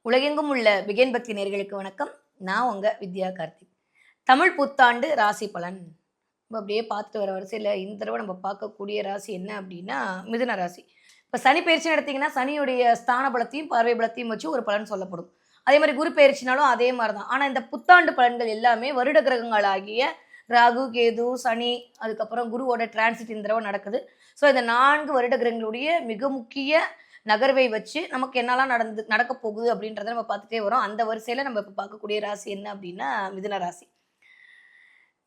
உலகெங்கும் உள்ள பிகேன் பக்தி நேர்களுக்கு வணக்கம். நான் உங்க வித்யா கார்த்திக். தமிழ் புத்தாண்டு ராசி பலன். நம்ம அப்படியே பார்த்துட்டு வர வரிசையில் இந்த தடவை நம்ம பார்க்கக்கூடிய ராசி என்ன அப்படின்னா மிதுன ராசி. இப்போ சனி பயிற்சின்னு எடுத்தீங்கன்னா சனியுடைய ஸ்தான பலத்தையும் பார்வை பலத்தையும் வச்சு ஒரு பலன் சொல்லப்படும். அதே மாதிரி குரு பயிற்சினாலும் அதே மாதிரி தான். ஆனால் இந்த புத்தாண்டு பலன்கள் எல்லாமே வருட கிரகங்கள் ஆகிய ராகு, கேது, சனி, அதுக்கப்புறம் குருவோட டிரான்சிட் இந்த தடவை நடக்குது. ஸோ இந்த 4 வருட கிரகங்களுடைய மிக முக்கிய நகர்வை வச்சு நமக்கு என்னெல்லாம் நடக்க போகுது அப்படின்றத நம்ம பார்த்துட்டே வரோம். அந்த வரிசையில் நம்ம இப்போ பார்க்கக்கூடிய ராசி என்ன அப்படின்னா மிதுன ராசி.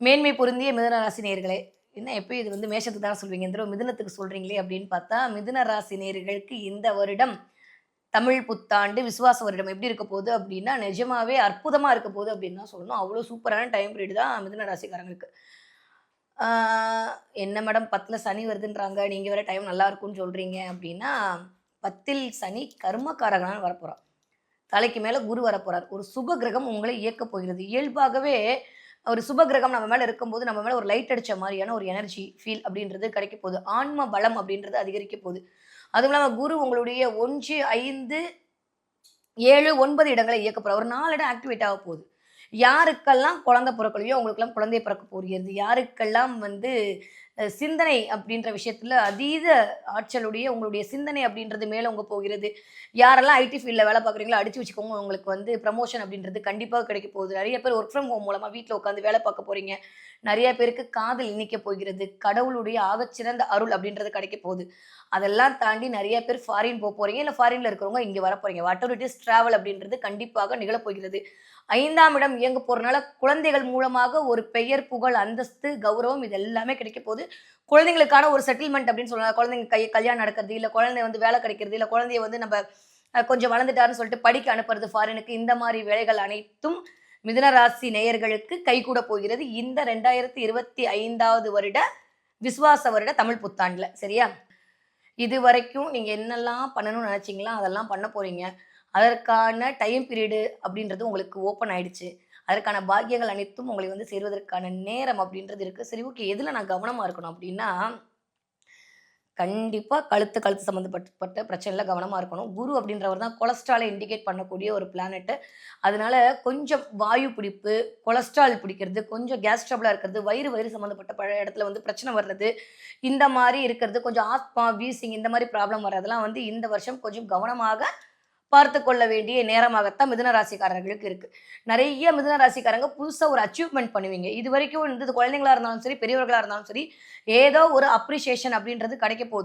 மேன்மை பொருந்திய மிதுன ராசி நேர்களே, என்ன எப்போ இது வந்து மேஷத்துக்கு தானே சொல்வீங்க, இந்த மிதுனத்துக்கு சொல்றீங்களே அப்படின்னு பார்த்தா, மிதுன ராசி நேர்களுக்கு இந்த வருடம் தமிழ் புத்தாண்டு விசுவாச வருடம் எப்படி இருக்க போகுது அப்படின்னா நிஜமாவே அற்புதமா இருக்க போகுது அப்படின்னு தான் சொல்லணும். அவ்வளோ சூப்பரான டைம் பீரியட் தான் மிதுன ராசிக்காரங்களுக்கு. என்ன மேடம் 10ல் சனி வருதுன்றாங்க, நீங்க வேற டைம் நல்லா இருக்கும்னு சொல்றீங்க அப்படின்னா, 10ல் சனி கர்மகாரகனான வரப்போறார். தலைக்கு மேல குரு வரப்போறார். ஒரு சுப கிரகம் உங்களை இயக்க போகிறது. இயல்பாகவே ஒரு சுப கிரகம் நம்ம மேல இருக்கும்போது நம்ம மேல ஒரு லைட் அடிச்ச மாதிரியான ஒரு எனர்ஜி ஃபீல் அப்படின்றது கிடைக்க போகுது. ஆன்ம பலம் அப்படின்றது அதிகரிக்க போகுது. அதுவும் இல்லாம குரு உங்களுடைய 1, 5, 7, 9 இடங்களை இயக்க போறார். ஒரு 4 இடம் ஆக்டிவேட் ஆக போகுது. யாருக்கெல்லாம் குழந்தை பிறக்கலையோ அவங்களுக்கெல்லாம் குழந்தை பிறக்க போகிறது. யாருக்கெல்லாம் வந்து சிந்தனை அப்படின்ற விஷயத்துல அதீத ஆற்றலுடைய உங்களுடைய சிந்தனை அப்படின்றது மேலோங்க போகிறது. யாரெல்லாம் ஐடி ஃபீல்டில் வேலை பார்க்குறீங்களோ அடிச்சு வச்சுக்கோங்க. உங்களுக்கு வந்து ப்ரமோஷன் அப்படின்றது கண்டிப்பாக கிடைக்க போகுது. நிறைய பேர் ஒர்க் ஃப்ரம் ஹோம் மூலமாக வீட்டில் உட்காந்து வேலை பார்க்க போறீங்க. நிறைய பேருக்கு காதல் இணைக்க போகிறது. கடவுளுடைய ஆகச்சிறந்த அருள் அப்படின்றது கிடைக்க போகுது. அதெல்லாம் தாண்டி நிறைய பேர் ஃபாரின் போக போறீங்க, இல்லை ஃபாரின்ல இருக்கிறவங்க இங்கே வர போறீங்க. What ever it is travel அப்படின்றது கண்டிப்பாக நிகழப்போகிறது. 5ஆம் இடம் இயங்க போறதுனால குழந்தைகள் மூலமாக ஒரு பெயர், புகழ், அந்தஸ்து, கௌரவம் இது எல்லாமே கிடைக்க போகுது. குழந்தைங்களுக்கான ஒரு செட்டில்மெண்ட் அப்படின்னு சொல்லலாம். குழந்தைங்க கல்யாணம் நடக்கிறது, இல்லை குழந்தை வந்து வேலை கிடைக்கிறது, இல்லை குழந்தைய வந்து நம்ம கொஞ்சம் வளர்ந்துட்டாருன்னு சொல்லிட்டு படிக்க அனுப்புறது ஃபாரினுக்கு, இந்த மாதிரி வேலைகள் அனைத்தும் மிதுன ராசி நேயர்களுக்கு கைகூட போகிறது இந்த 2025வது வருட விசுவாச வருட தமிழ் புத்தாண்டுல. சரியா? இது வரைக்கும் நீங்க என்னெல்லாம் பண்ணணும்னு நினைச்சீங்களா அதெல்லாம் பண்ண போறீங்க. அதற்கான டைம் பீரியடு அப்படின்றது உங்களுக்கு ஓப்பன் ஆயிடுச்சு. அதற்கான பாக்கியங்கள் அனைத்தும் உங்களை வந்து சேர்வதற்கான நேரம் அப்படின்றது இருக்கு. சரி, ஓகே, எதுல நான் கவனமா இருக்கணும் அப்படின்னா, கண்டிப்பா கழுத்து சம்மந்தப்பட்ட பிரச்சனைல கவனமா இருக்கணும். குரு அப்படின்றவர் தான் கொலஸ்ட்ராலை இண்டிகேட் பண்ணக்கூடிய ஒரு பிளானெட். அதனால கொஞ்சம் வாயு பிடிப்பு, கொலஸ்ட்ரால் பிடிக்கிறது, கொஞ்சம் கேஸ் ட்ரபிளா இருக்கிறது, வயிறு சம்மந்தப்பட்ட இடத்துல வந்து பிரச்சனை வர்றது, இந்த மாதிரி இருக்கிறது, கொஞ்சம் ஆஸ்மா, வீசிங் இந்த மாதிரி ப்ராப்ளம் வர்றதெல்லாம் வந்து இந்த வருஷம் கொஞ்சம் கவனமாக பார்த்து கொள்ள வேண்டிய நேரமாகத்தான் மிதுன ராசிக்காரர்களுக்கு இருக்கு. நிறைய மிதுன ராசிக்காரங்க புதுசா ஒரு அச்சீவ்மெண்ட் பண்ணுவீங்க. இது வரைக்கும் வந்து குழந்தைங்களா இருந்தாலும் சரி, பெரியவர்களா இருந்தாலும் சரி, ஏதோ ஒரு அப்ரிசியேஷன் அப்படின்றது கிடைக்க போகுது.